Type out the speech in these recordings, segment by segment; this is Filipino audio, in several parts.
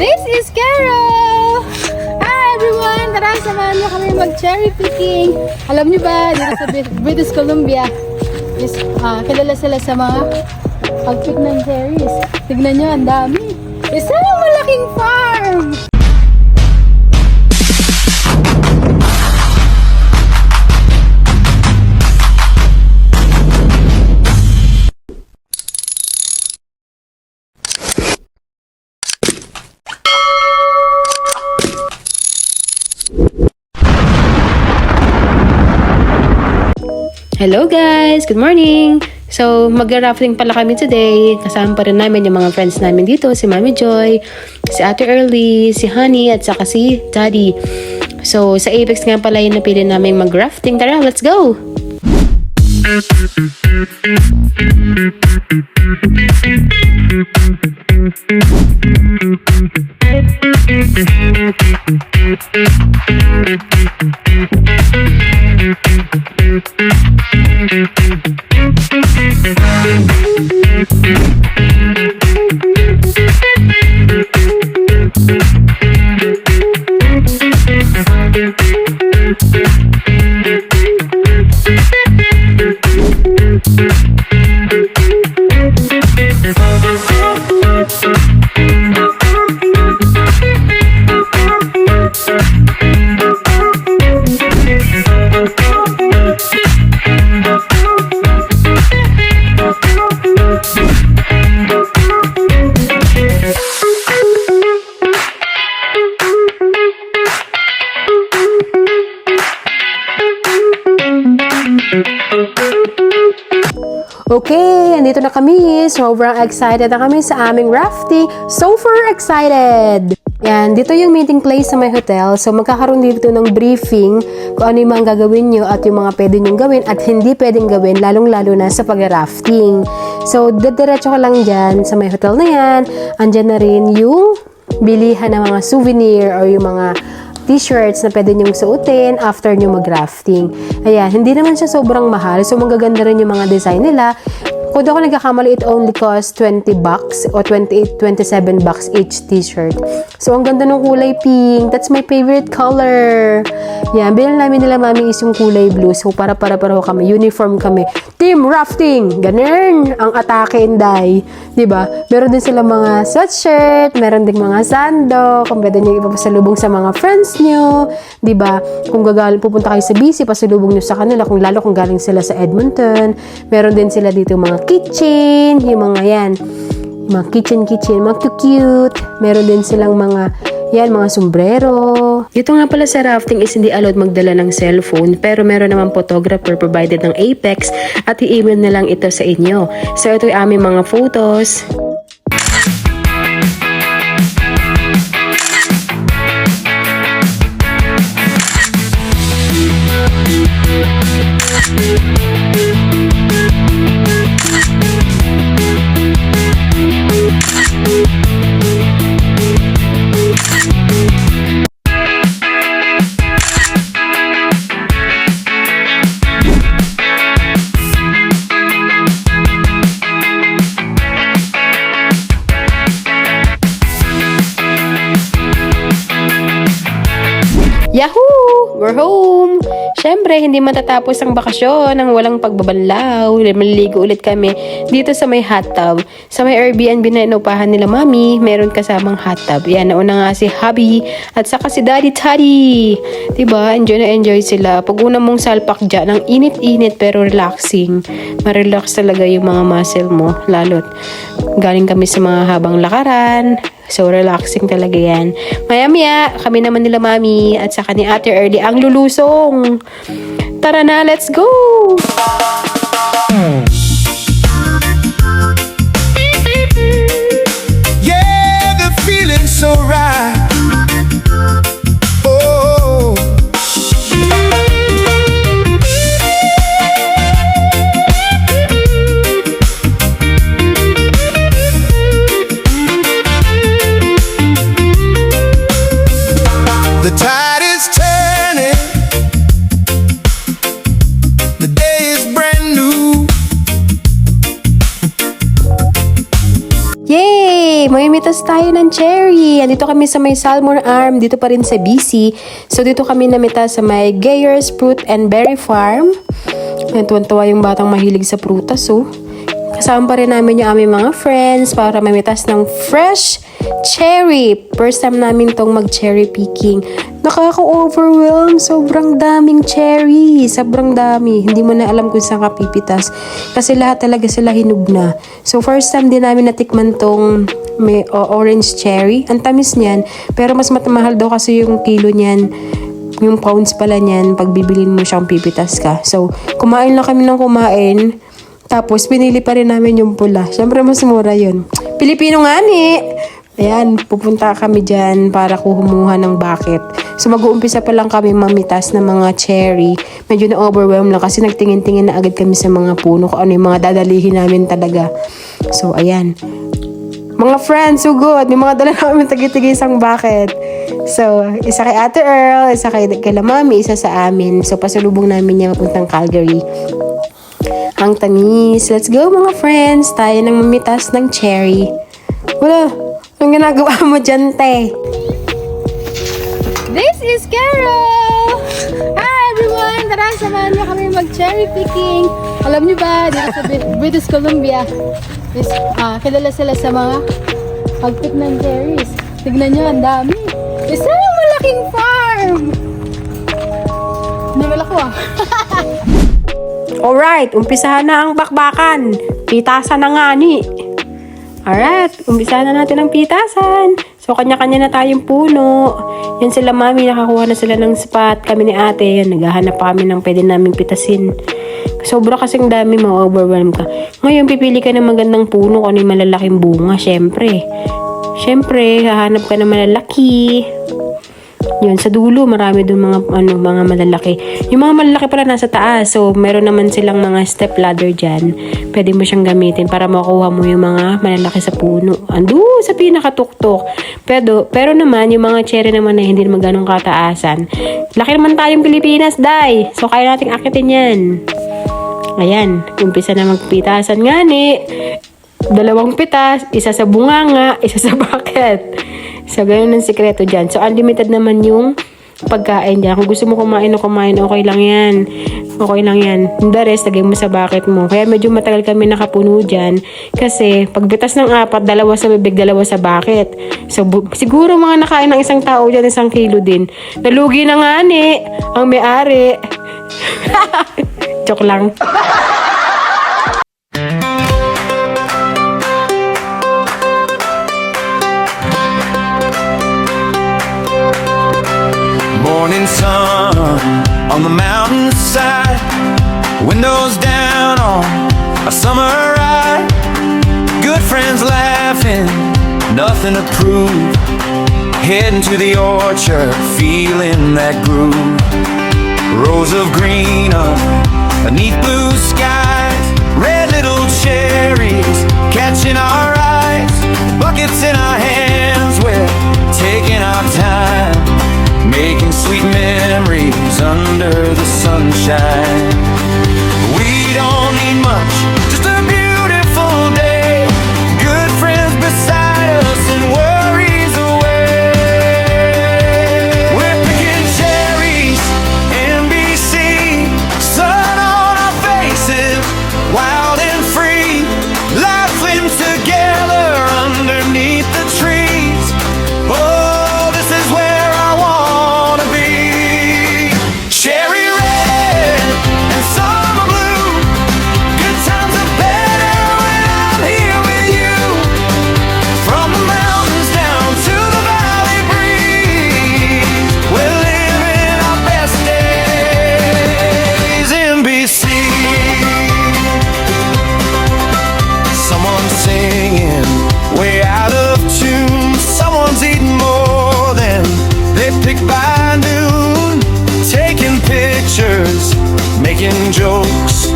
This is Carol! Hi everyone! Tara, samahan niyo kami mag-cherry picking. Alam niyo ba, dito sa British Columbia, is, kilala sila sa mga pag-pick ng cherries. Tignan niyo, ang dami. Isang malaking farm! Hello guys! Good morning! So, mag-rafting pala kami today. Kasama pa rin namin yung mga friends namin dito. Si Mami Joy, si Ate Early, si Honey, at saka si Daddy. So, sa Apex nga pala yung napili namin mag-rafting. Tara, let's go! Okay, andito na kami. Sobrang excited na kami sa aming rafting. Super excited! Yan, dito yung meeting place sa my hotel. So, magkakaroon dito ng briefing kung ano yung mga gagawin nyo at yung mga pwede nyo gawin at hindi pwedeng gawin, lalong-lalo na sa pag-rafting. So, diretso ka lang dyan sa my hotel na yan. Andyan na rin yung bilihan ng mga souvenir or yung mga t-shirts na pwede nyong suotin after nyo mag-rafting. Ayan, hindi naman siya sobrang mahal. So, magaganda rin yung mga design nila. Kung ako nagkakamali, it only cost $20 o 28, 27 bucks each t-shirt. So, ang ganda ng kulay pink. That's my favorite color. Yan, bilang namin nila mami is yung kulay blue. So, para-pareho kami. Uniform kami. Team rafting! Ganun! Ang atake inday. Diba? Meron din sila mga sweatshirt. Meron din mga sando. Kung pwede nyo ipapasalubong sa mga friends nyo. Diba? Kung pupunta kayo sa BC, pasalubong nyo sa kanila. Lalo kung galing sila sa Edmonton. Meron din sila dito mga kitchen, yung mga yan, mga kitchen, mga cute. Meron din silang mga, yan, mga sombrero. Dito nga pala sa rafting is hindi allowed magdala ng cellphone, pero meron naman photographer provided ng Apex at i-email na lang ito sa inyo. So ito yung aming mga photos. Yahoo! We're home! Siyempre, hindi matatapos ang bakasyon ng walang pagbabanlaw. Maliligo ulit kami dito sa may hot tub. Sa may Airbnb na inupahan nila mami, meron kasamang hot tub. Yan, nauna nga si hubby at saka si daddy Taddy. Diba? Enjoy na enjoy sila. Pag una mong salpak dyan, ang init-init pero relaxing. Marelax talaga yung mga muscle mo. Lalo't galing kami sa mga habang lakaran. So, relaxing talaga yan. Maya-maya, kami naman nila mami at saka ni Ate Early ang lulusong. Tara na, let's go! Yeah, the feeling's so right. Oh, the tide is turning. The day is brand new. mamimitas tayo ng cherry. Andito kami sa may Salmon Arm, dito pa rin sa BC. So dito kami namitas sa may Gayers Fruit and Berry Farm. Yan, tuwan-tuwa yung batang mahilig sa prutas, oh. Kasama pa rin namin yung aming mga friends para mamitas ng fresh cherry. First time namin tong mag-cherry picking. Nakaka-overwhelm. Sobrang daming cherry. Sobrang dami. Hindi mo na alam kung saan ka pipitas. Kasi lahat talaga sila hinug na. So, first time din namin natikman tong may orange cherry. Ang tamis niyan. Pero mas matamahal daw kasi yung kilo niyan. Yung pounds pala niyan pag bibilin mo siyang pipitas ka. So, kumain lang kami ng kumain. Tapos, pinili pa rin namin yung pula. Siyempre, mas mura yun. Pilipino nga ni. Ayan, pupunta kami dyan para kumuha ng bucket. So, mag-uumpisa pa lang kami mamitas ng mga cherry. Medyo na-overwhelm lang kasi nagtingin-tingin na agad kami sa mga puno kung ano yung mga dadalihin namin talaga. So, ayan. Mga friends, so good. May mga dala namin tagi-tigi isang bucket. So, isa kay Ate Earl, isa kay Mami, isa sa amin. So, pasalubong namin niya papuntang Calgary. Ang tamis. Let's go mga friends. Tayo nang mamitas ng cherry. Wala. Anong ginagawa mo dyan, te? This is Carol! Hi everyone! Tara, samahan niyo kami mag-cherry picking. Alam niyo ba, dito sa British Columbia, is, kilala sila sa mga pag-pick ng cherries. Tignan niyo, ang dami. Isang malaking farm! Nagal ako Alright, umpisahan na ang bakbakan. Pitasan na nga ni. Alright, umpisahan na natin ang pitasan. So, kanya-kanya na tayong puno. Yan sila mami, nakakuha na sila ng spot. Kami ni ate, yan, naghahanap pa kami ng pwede naming pitasin. Sobra kasing dami, ma-overwhelm ka. Ngayon, pipili ka ng magandang puno kung ano yung malalaking bunga, syempre. Syempre, hahanap ka ng malalaki. Yun, sa dulo, marami dun mga malalaki. Yung mga malalaki pala nasa taas. So, meron naman silang mga step ladder dyan. Pwede mo siyang gamitin para makuha mo yung mga malalaki sa puno. Ando, sa pinakatuktok. Pero naman, yung mga cherry naman na hindi naman ganun kataasan. Laki naman tayong Pilipinas, day. So, kaya nating akitin yan. Ayan, umpisa na magpitasan nga ni. 2 pitas, isa sa bunganga, isa sa bucket. So, ganun ang sikreto dyan. So, unlimited naman yung pagkain dyan. Kung gusto mo kumain, okay lang yan. Okay lang yan. The rest, lagay mo sa bucket mo. Kaya medyo matagal kami nakapuno dyan. Kasi, pagbitas ng 4, 2 sa bibig, 2 sa bucket. So, siguro mga nakain ng isang tao dyan, 1 kilo din. Nalugi na nga ni ang may-ari. Joke lang. Morning sun on the mountainside, windows down on a summer ride. Good friends laughing, nothing to prove. Heading to the orchard, feeling that groove. Rows of green up beneath blue skies, red little cherries catching our eyes. Buckets in our hands, we're taking our time, making sweet memories under the sunshine. We don't need much, just a beautiful day. Good friends beside us and worries away. We're picking cherries, NBC, sun on our faces, wild and free, laughing together underneath the trees. Oh, this is where I wanna be. Cherry red and summer blue. Good times are better when I'm here with you. From the mountains down to the valley breeze, we're living our best days in BC. Someone's singing way out of tune. Someone's eating more than they pick by noon. Taking pictures, making jokes.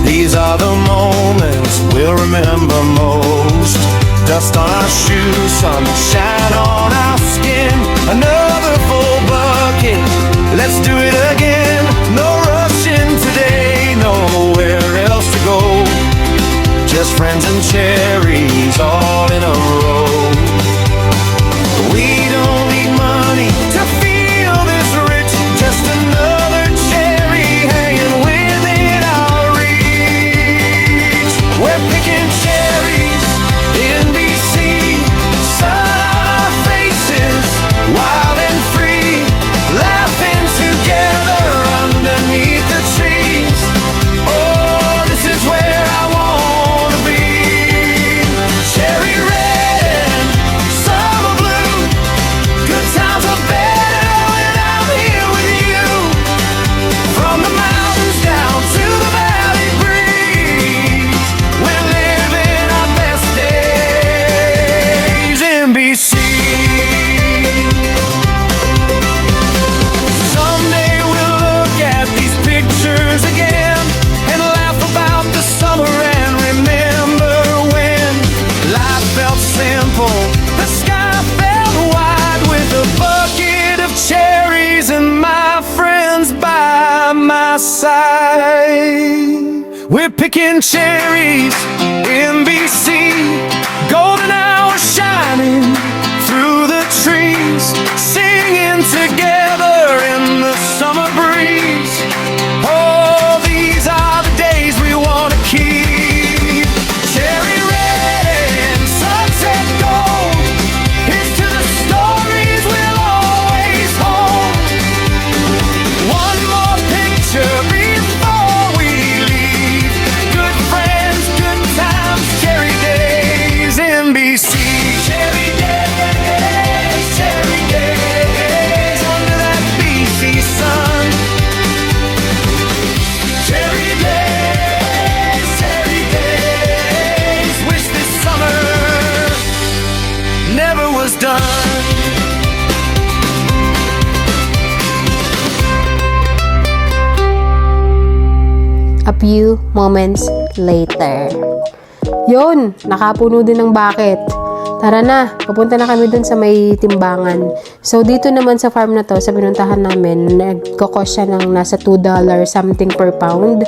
These are the moments we'll remember most. Dust on our shoes, sunshine on our skin. Another full bucket, let's do it again. No rushing today, nowhere else to go. Just friends and cherries all in a row. picking cherries in BC. Golden hour shining through the trees, singing together in the summer breeze. Oh, these are the days we want to keep. Cherry red and sunset gold, here's to the stories we'll always hold. One more picture before we leave. Good friends, good times, cherry days in BC. Cherry days, cherry days under that BC sun. Cherry days, wish this summer never was done. A few moments later. Yun, nakapuno din ng bucket. Tara na, papunta na kami dun sa may timbangan. So, dito naman sa farm na to, sa pinuntahan namin, nagkakos siya ng nasa $2 something per pound.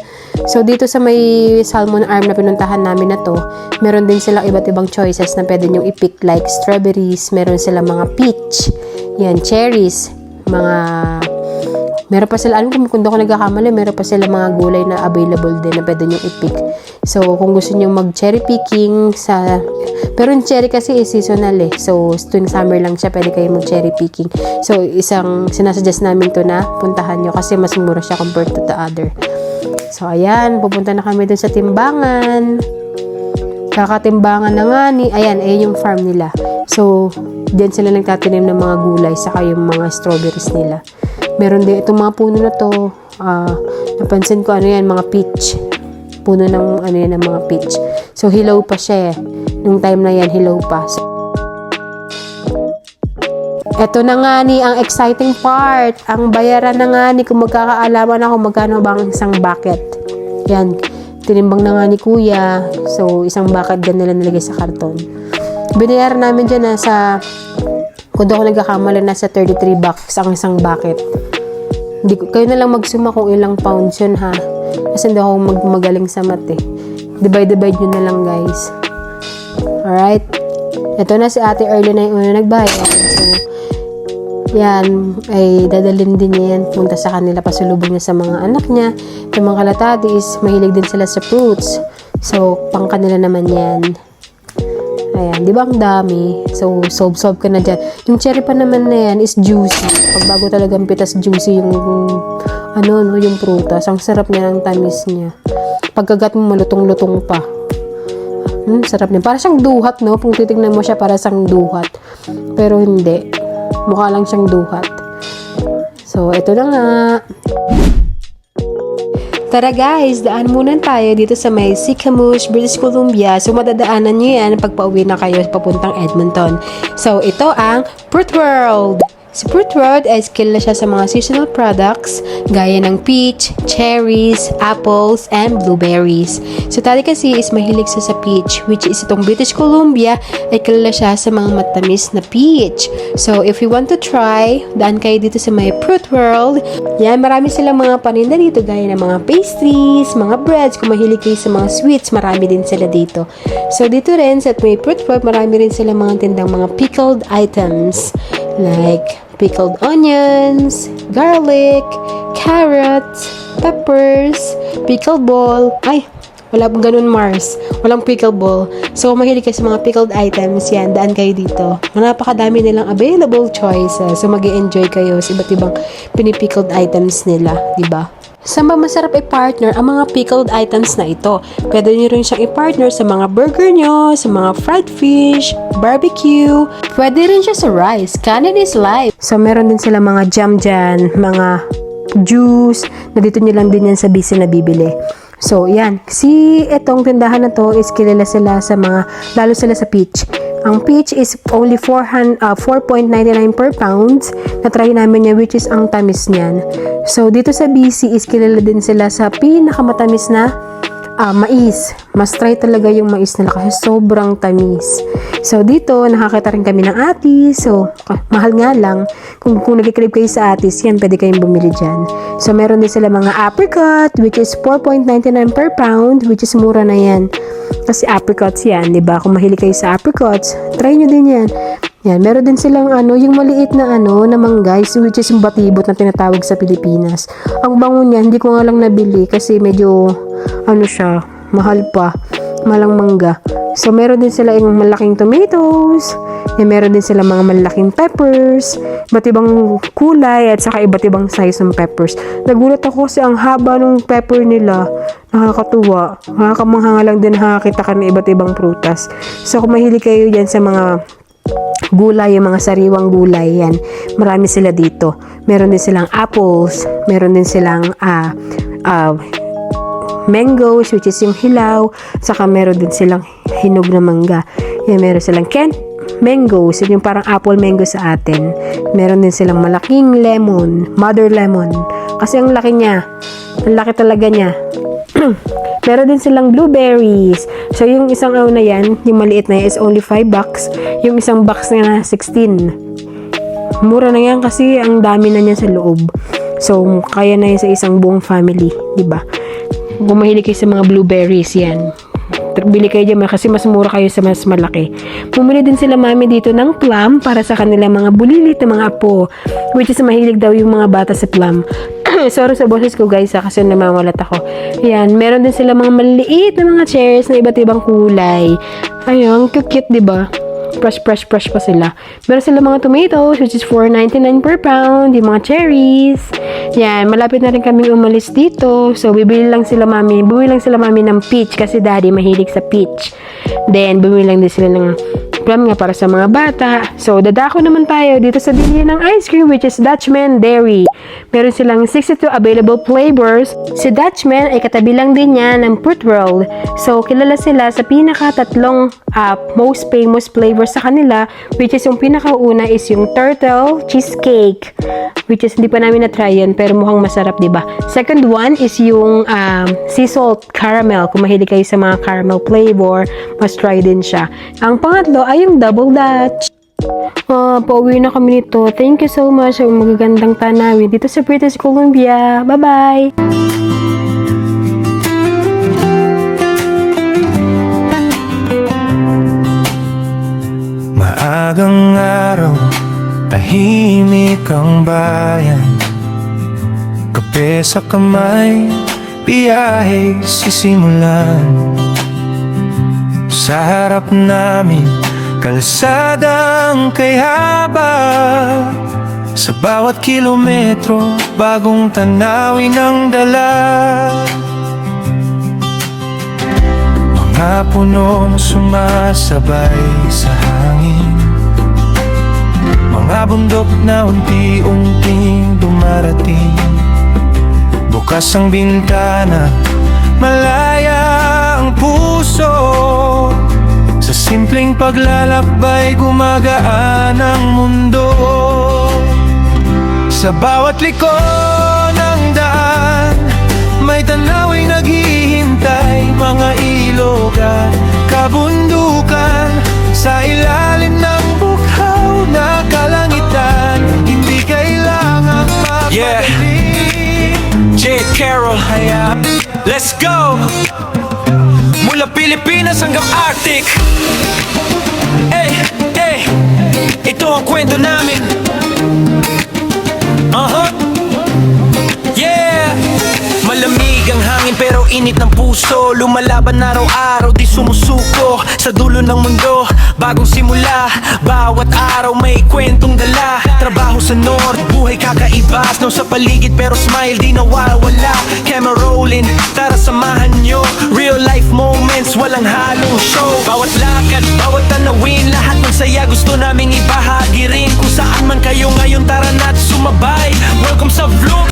So, dito sa may salmon arm na pinuntahan namin na to, meron din silang iba't ibang choices na pwede nyong i-pick like strawberries, meron silang mga peach, yan, cherries, meron pa sila, alam ko kung doon ako nagkakamali, meron pa sila mga gulay na available din na pwede nyo i-pick. So, kung gusto nyo mag-cherry picking pero yung cherry kasi is seasonal eh. So, tuwing summer lang siya, pwede kayo mag-cherry picking. So, sinasuggest namin to na puntahan nyo kasi mas mura siya compared to the other. So, ayan, pupunta na kami dun sa timbangan. Kakatimbangan na nga ayan yung farm nila. So, diyan sila nagtatanim ng mga gulay saka yung mga strawberries nila. Meron din itong mga puno na to. Napansin ko mga peach. Puno ng ng mga peach. So, hilaw pa siya eh. Nung time na yan, hilaw pa. So, eto na nga ang exciting part. Ang bayaran na nga kung magkakaalaman ako magkano ba ang isang bucket. Yan. Tinimbang na nga ni kuya. So, isang bucket dyan nila nilagay sa karton. Binayaran namin dyan kung doon ako nagkakamali, nasa $33 ang isang bucket. Kayo na lang magsuma kung ilang pounds yun ha. Kasi hindi ako magaling sa math eh. Divide nyo na lang guys. Alright. Ito na si Ate Early na yung una nagbayad. So, yan. Ay dadalhin din niya yan. Punta sa kanila, pasulubong niya sa mga anak niya. Yung mga kalatatis, mahilig din sila sa fruits. So, pang kanila naman yan. Ayan, di ba ang dami? So, solve ka na dyan. Yung cherry pa naman na yan is juicy. Pag bago talagang pitas, juicy yung yung prutas. Ang sarap niya ng tamis niya. Pagkagat mo, malutong-lutong pa. Sarap niya. Para siyang duhat, no? Kung titignan mo siya, para siyang duhat. Pero hindi. Mukha lang siyang duhat. So, ito na nga. Tara guys, daan muna tayo dito sa may Sicamous, British Columbia. So, madadaanan nyo yan pag pauwi na kayo papuntang Edmonton. So, ito ang Fruit World. Si Fruit World ay kilala siya sa mga seasonal products gaya ng peach, cherries, apples, and blueberries. So, tali kasi is mahilig siya sa peach, which is itong British Columbia ay kilala siya sa mga matamis na peach. So, if you want to try, daan kayo dito sa may Fruit World. Yan, marami silang mga paninda dito gaya ng mga pastries, mga breads. Kung mahilig kayo sa mga sweets, marami din sila dito. So, dito rin sa may Fruit World, marami rin sila mga tindang mga pickled items. Like pickled onions, garlic, carrots, peppers, pickled ball. Ay, wala pong ganun Mars. Walang pickled ball. So, mahilig kayo sa mga pickled items. Yan, daan kayo dito. Napakadami nilang available choices. So, mag-i-enjoy kayo sa iba't ibang pinipickled items nila. Diba? Saan ba masarap i-partner ang mga pickled items na ito? Pwede nyo rin siyang i-partner sa mga burger nyo, sa mga fried fish, barbecue. Pwede rin siya sa rice. Canon is life. So, meron din sila mga jam dyan, mga juice, na dito nyo lang din yan sa BC na bibili. So, yan. Itong tindahan na to is kilala sila sa mga, lalo sila sa peach. Ang peach is only 4.99 per pound. Na-try namin niya, which is ang tamis niyan. So, dito sa BC is kilala din sila sa pinakamatamis na mais. Mas try talaga yung mais nila kasi sobrang tamis. So, dito, nakakita rin kami ng atis. So, mahal nga lang. Kung nag-crave kayo sa atis, yan, pwede kayong bumili dyan. So, meron din sila mga apricot, which is 4.99 per pound, which is mura na yan. Kasi apricots yan, di ba? Kung mahilig kayo sa apricots, try nyo din yan. Yan, meron din silang yung maliit na na manggay, which is yung batibot na tinatawag sa Pilipinas. Ang bango niya, hindi ko nga lang nabili kasi medyo, siya, mahal pa. Malang mangga. So, meron din sila yung malaking tomatoes. Yan, meron din sila mga malaking peppers. Iba't ibang kulay at saka iba't ibang size ng peppers. Nagulat ako kasi ang haba ng pepper nila. Nakakatuwa. Nakakamangha lang din nakakita ka ng iba't ibang prutas. So, kung mahilig kayo dyan sa mga gulay, yung mga sariwang gulay, yan. Marami sila dito. Meron din silang apples. Meron din silang mangoes, which is yung hilaw. Saka meron din silang hinog na mangga. Yan, meron silang Kent mangoes, yung parang apple mango sa atin. Meron din silang malaking lemon, mother lemon. Kasi ang laki niya. Ang laki talaga niya. Meron din silang blueberries. So, yung isang na yan, yung maliit na yan is only $5. Yung isang box na 16. Mura na yan kasi ang dami na niya sa loob. So, kaya na yan sa isang buong family. Diba? Kung mahilig kayo sa mga blueberries, yan. Bili kayo dyan kasi mas mura kayo sa mas malaki. Bumili din sila mami dito ng plum para sa kanila mga bulilit na mga apo. Which is mahilig daw yung mga bata sa plum. Sorry sa boses ko guys kasi namamalat ako. Yan, meron din sila mga maliit na mga cherries na iba't ibang kulay. Ayun, cute diba? Fresh pa sila. Meron sila mga tomatoes which is $4.99 per pound. Yung mga cherries. Yan, malapit na rin kaming umalis dito. So, bumili lang sila mami ng peach kasi daddy mahilig sa peach. Then, bumili lang din sila ng plum nga para sa mga bata. So, dadako naman tayo dito sa bilihan ng ice cream which is Dutchman Dairy. Meron silang 62 available flavors. Si Dutchman ay katabi lang din niya ng Fruit World. So, kilala sila sa pinaka-tatlong most famous flavors sa kanila which is yung pinakauna is yung turtle cheesecake which is hindi pa namin na-try yun pero mukhang masarap, diba? Second one is yung sea salt caramel. Kung mahilig kayo sa mga caramel flavor, must try din siya. Ang pangatlo ay yung double Dutch. Pauwi na kami nito. Thank you so much sa magagandang tanawin dito sa British Columbia. Bye-bye! Maagang araw, tahimik ang bayan. Kape sa kamay, biyahe sisimulan. Sa harap namin, kalsadang kay haba. Sa bawat kilometro, bagong tanawin ang dala. Mga punong sumasabay sa hangin, mga bundok na unti-unting dumarating. Bukas ang bintana, malaya ang puso. Sa simpleng paglalakbay, gumagaan ang mundo. Sa bawat liko ng daan, may tanawing naghihintay. Mga ilogan, kabundukan, sa ilalim ng bughaw na kalangitan. Hindi kailangang mapadali. Jade Carroll, let's go! Mula Pilipinas hanggang Arctic. Ito ang kwento namin. Yeah! Malamig ang hangin pero init ng puso. Lumalaban araw-araw, di sumusuko. Sa dulo ng mundo, bagong simula. Bawat araw may kwentong dala. Trabaho sa North, buhay kakaiba. Snow sa paligid pero smile di nawawala. Camera rolling, tara samahan nyo. Real life moments, walang halong show. Bawat lakad, bawat tanawin, lahat ng saya gusto naming ibahagi rin. Kung saan man kayo ngayon, tara na't sumabay. Welcome sa vlog.